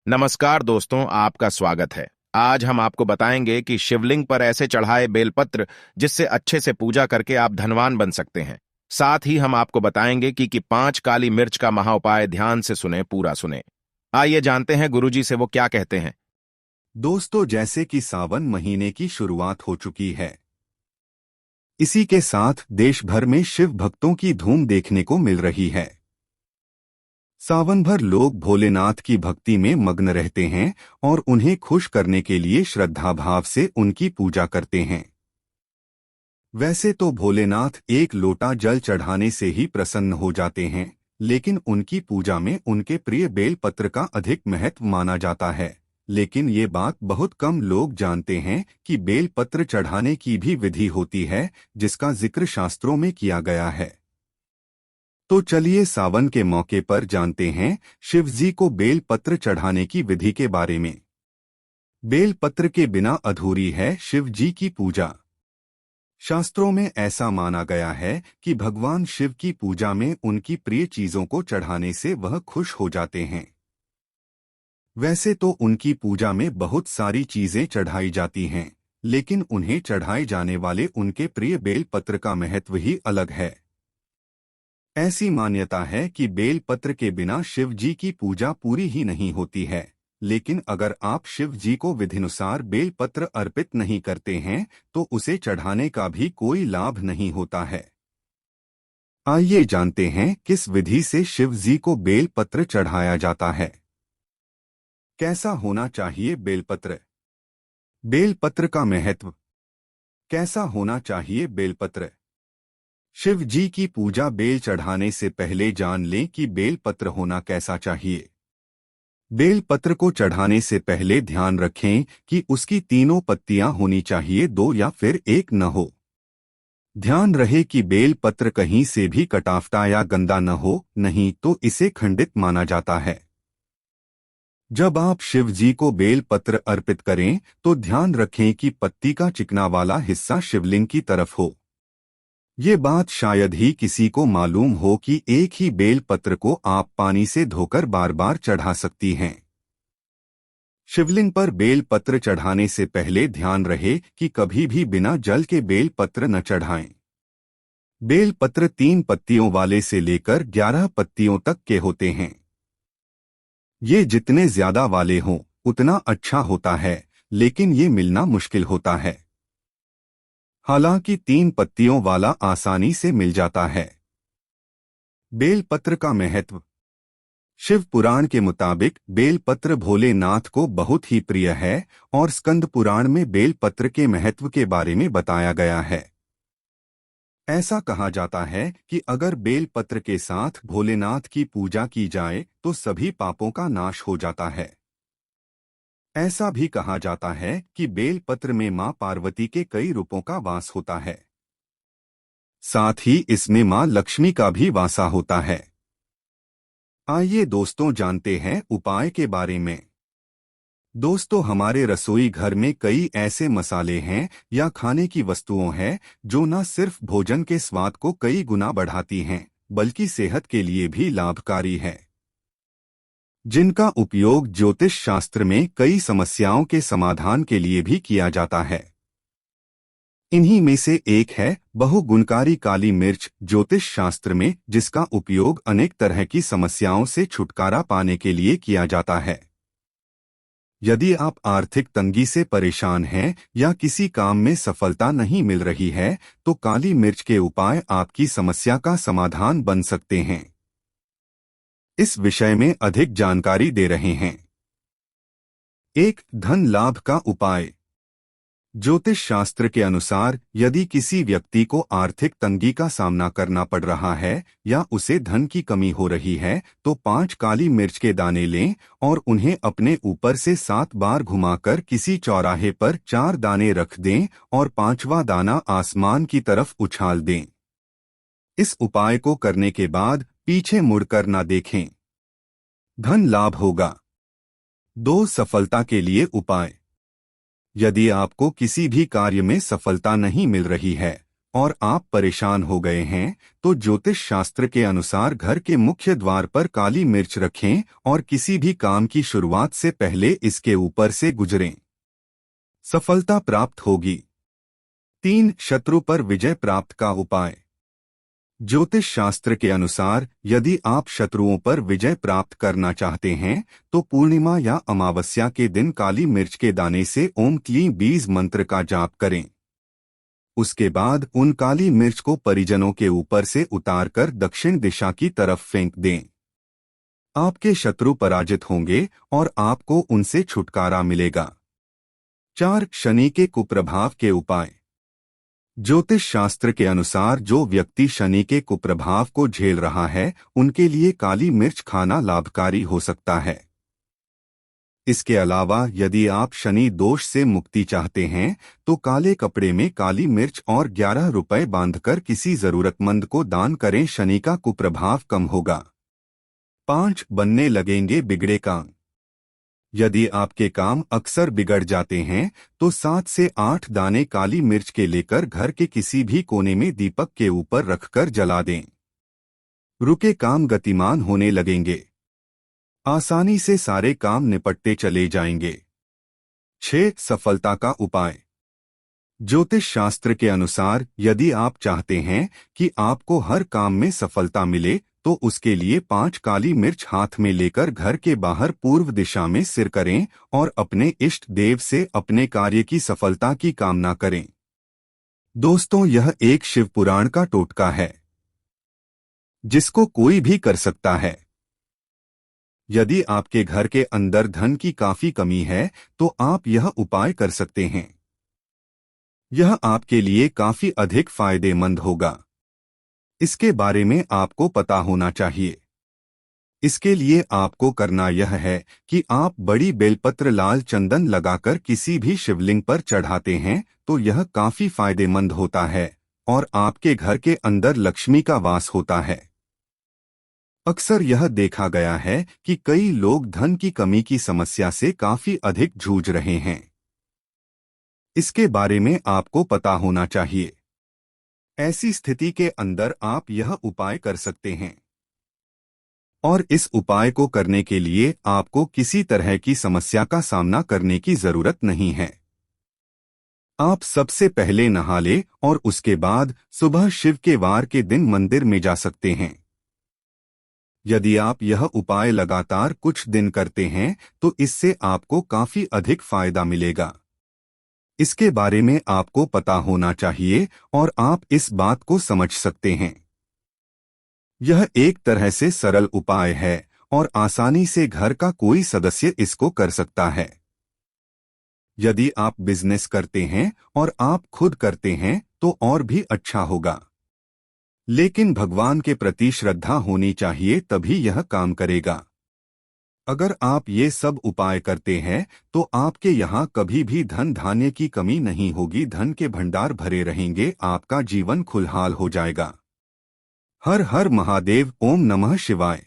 नमस्कार दोस्तों, आपका स्वागत है। आज हम आपको बताएंगे कि शिवलिंग पर ऐसे चढ़ाए बेलपत्र जिससे अच्छे से पूजा करके आप धनवान बन सकते हैं। साथ ही हम आपको बताएंगे कि 5 काली मिर्च का महाउपाय ध्यान से सुने, पूरा सुने। आइए जानते हैं गुरुजी से वो क्या कहते हैं। दोस्तों, जैसे कि सावन महीने की शुरुआत हो चुकी है, इसी के साथ देश भर में शिव भक्तों की धूम देखने को मिल रही है। सावन भर लोग भोलेनाथ की भक्ति में मग्न रहते हैं और उन्हें खुश करने के लिए श्रद्धा भाव से उनकी पूजा करते हैं। वैसे तो भोलेनाथ एक लोटा जल चढ़ाने से ही प्रसन्न हो जाते हैं, लेकिन उनकी पूजा में उनके प्रिय बेलपत्र का अधिक महत्व माना जाता है। लेकिन ये बात बहुत कम लोग जानते हैं कि बेलपत्र चढ़ाने की भी विधि होती है, जिसका जिक्र शास्त्रों में किया गया है। तो चलिए सावन के मौके पर जानते हैं शिवजी को बेलपत्र चढ़ाने की विधि के बारे में। बेलपत्र के बिना अधूरी है शिवजी की पूजा। शास्त्रों में ऐसा माना गया है कि भगवान शिव की पूजा में उनकी प्रिय चीजों को चढ़ाने से वह खुश हो जाते हैं। वैसे तो उनकी पूजा में बहुत सारी चीजें चढ़ाई जाती हैं, लेकिन उन्हें चढ़ाए जाने वाले उनके प्रिय बेलपत्र का महत्व ही अलग है। ऐसी मान्यता है कि बेलपत्र के बिना शिव जी की पूजा पूरी ही नहीं होती है। लेकिन अगर आप शिव जी को विधिनुसार बेलपत्र अर्पित नहीं करते हैं तो उसे चढ़ाने का भी कोई लाभ नहीं होता है। आइए जानते हैं किस विधि से शिव जी को बेलपत्र चढ़ाया जाता है। कैसा होना चाहिए बेलपत्र? बेलपत्र का महत्व। कैसा होना चाहिए बेलपत्र? शिव जी की पूजा बेल चढ़ाने से पहले जान लें कि बेलपत्र होना कैसा चाहिए। बेलपत्र को चढ़ाने से पहले ध्यान रखें कि उसकी तीनों पत्तियां होनी चाहिए, 2 या फिर 1 न हो। ध्यान रहे कि बेलपत्र कहीं से भी कटाफटा या गंदा न हो, नहीं तो इसे खंडित माना जाता है। जब आप शिव जी को बेलपत्र अर्पित करें तो ध्यान रखें कि पत्ती का चिकना वाला हिस्सा शिवलिंग की तरफ हो। ये बात शायद ही किसी को मालूम हो कि एक ही बेलपत्र को आप पानी से धोकर बार बार चढ़ा सकती हैं। शिवलिंग पर बेलपत्र चढ़ाने से पहले ध्यान रहे कि कभी भी बिना जल के बेलपत्र न चढ़ाएं। बेलपत्र 3 पत्तियों वाले से लेकर 11 पत्तियों तक के होते हैं। ये जितने ज्यादा वाले हों उतना अच्छा होता है, लेकिन ये मिलना मुश्किल होता है। हालांकि 3 पत्तियों वाला आसानी से मिल जाता है। बेलपत्र का महत्व। शिव पुराण के मुताबिक बेलपत्र भोलेनाथ को बहुत ही प्रिय है और स्कंद पुराण में बेलपत्र के महत्व के बारे में बताया गया है। ऐसा कहा जाता है कि अगर बेलपत्र के साथ भोलेनाथ की पूजा की जाए तो सभी पापों का नाश हो जाता है। ऐसा भी कहा जाता है कि बेलपत्र में मां पार्वती के कई रूपों का वास होता है। साथ ही इसमें मां लक्ष्मी का भी वासा होता है। आइए दोस्तों जानते हैं उपाय के बारे में। दोस्तों, हमारे रसोई घर में कई ऐसे मसाले हैं या खाने की वस्तुओं हैं जो न सिर्फ भोजन के स्वाद को कई गुना बढ़ाती हैं, बल्कि सेहत के लिए भी लाभकारी है, जिनका उपयोग ज्योतिष शास्त्र में कई समस्याओं के समाधान के लिए भी किया जाता है। इन्हीं में से एक है बहुगुणकारी काली मिर्च, ज्योतिष शास्त्र में जिसका उपयोग अनेक तरह की समस्याओं से छुटकारा पाने के लिए किया जाता है। यदि आप आर्थिक तंगी से परेशान हैं या किसी काम में सफलता नहीं मिल रही है तो काली मिर्च के उपाय आपकी समस्या का समाधान बन सकते हैं। इस विषय में अधिक जानकारी दे रहे हैं। 1. धन लाभ का उपाय। ज्योतिष शास्त्र के अनुसार यदि किसी व्यक्ति को आर्थिक तंगी का सामना करना पड़ रहा है या उसे धन की कमी हो रही है तो 5 काली मिर्च के दाने लें और उन्हें अपने ऊपर से 7 बार घुमाकर किसी चौराहे पर 4 दाने रख दें और 5वां दाना आसमान की तरफ उछाल दें। इस उपाय को करने के बाद पीछे मुड़कर न देखें। धन लाभ होगा। 2. सफलता के लिए उपाय। यदि आपको किसी भी कार्य में सफलता नहीं मिल रही है और आप परेशान हो गए हैं, तो ज्योतिष शास्त्र के अनुसार घर के मुख्य द्वार पर काली मिर्च रखें और किसी भी काम की शुरुआत से पहले इसके ऊपर से गुजरें। सफलता प्राप्त होगी। 3. शत्रु पर विजय प्राप्त का उपाय। ज्योतिष शास्त्र के अनुसार यदि आप शत्रुओं पर विजय प्राप्त करना चाहते हैं तो पूर्णिमा या अमावस्या के दिन काली मिर्च के दाने से ओम क्लीं बीज मंत्र का जाप करें। उसके बाद उन काली मिर्च को परिजनों के ऊपर से उतारकर दक्षिण दिशा की तरफ फेंक दें। आपके शत्रु पराजित होंगे और आपको उनसे छुटकारा मिलेगा। 4. शनि के कुप्रभाव के उपाय। ज्योतिष शास्त्र के अनुसार जो व्यक्ति शनि के कुप्रभाव को झेल रहा है उनके लिए काली मिर्च खाना लाभकारी हो सकता है। इसके अलावा यदि आप शनि दोष से मुक्ति चाहते हैं तो काले कपड़े में काली मिर्च और 11 रुपए बांधकर किसी जरूरतमंद को दान करें, शनि का कुप्रभाव कम होगा। 5. बनने लगेंगे बिगड़े काम। यदि आपके काम अक्सर बिगड़ जाते हैं तो 7 से 8 दाने काली मिर्च के लेकर घर के किसी भी कोने में दीपक के ऊपर रखकर जला दें। रुके काम गतिमान होने लगेंगे। आसानी से सारे काम निपटते चले जाएंगे। 6. सफलता का उपाय। ज्योतिष शास्त्र के अनुसार यदि आप चाहते हैं कि आपको हर काम में सफलता मिले तो उसके लिए 5 काली मिर्च हाथ में लेकर घर के बाहर पूर्व दिशा में सिर करें और अपने इष्ट देव से अपने कार्य की सफलता की कामना करें। दोस्तों, यह एक शिव पुराण का टोटका है जिसको कोई भी कर सकता है। यदि आपके घर के अंदर धन की काफी कमी है तो आप यह उपाय कर सकते हैं। यह आपके लिए काफी अधिक फायदेमंद होगा। इसके बारे में आपको पता होना चाहिए। इसके लिए आपको करना यह है कि आप बड़ी बेलपत्र लाल चंदन लगाकर किसी भी शिवलिंग पर चढ़ाते हैं तो यह काफी फायदेमंद होता है और आपके घर के अंदर लक्ष्मी का वास होता है। अक्सर यह देखा गया है कि कई लोग धन की कमी की समस्या से काफी अधिक जूझ रहे हैं। इसके बारे में आपको पता होना चाहिए। ऐसी स्थिति के अंदर आप यह उपाय कर सकते हैं और इस उपाय को करने के लिए आपको किसी तरह की समस्या का सामना करने की जरूरत नहीं है। आप सबसे पहले नहा लें और उसके बाद सुबह शिव के वार के दिन मंदिर में जा सकते हैं। यदि आप यह उपाय लगातार कुछ दिन करते हैं तो इससे आपको काफी अधिक फायदा मिलेगा। इसके बारे में आपको पता होना चाहिए और आप इस बात को समझ सकते हैं। यह एक तरह से सरल उपाय है और आसानी से घर का कोई सदस्य इसको कर सकता है। यदि आप बिजनेस करते हैं और आप खुद करते हैं तो और भी अच्छा होगा, लेकिन भगवान के प्रति श्रद्धा होनी चाहिए तभी यह काम करेगा। अगर आप ये सब उपाय करते हैं तो आपके यहाँ कभी भी धन धान्य की कमी नहीं होगी, धन के भंडार भरे रहेंगे, आपका जीवन खुशहाल हो जाएगा। हर हर महादेव। ओम नमः शिवाय।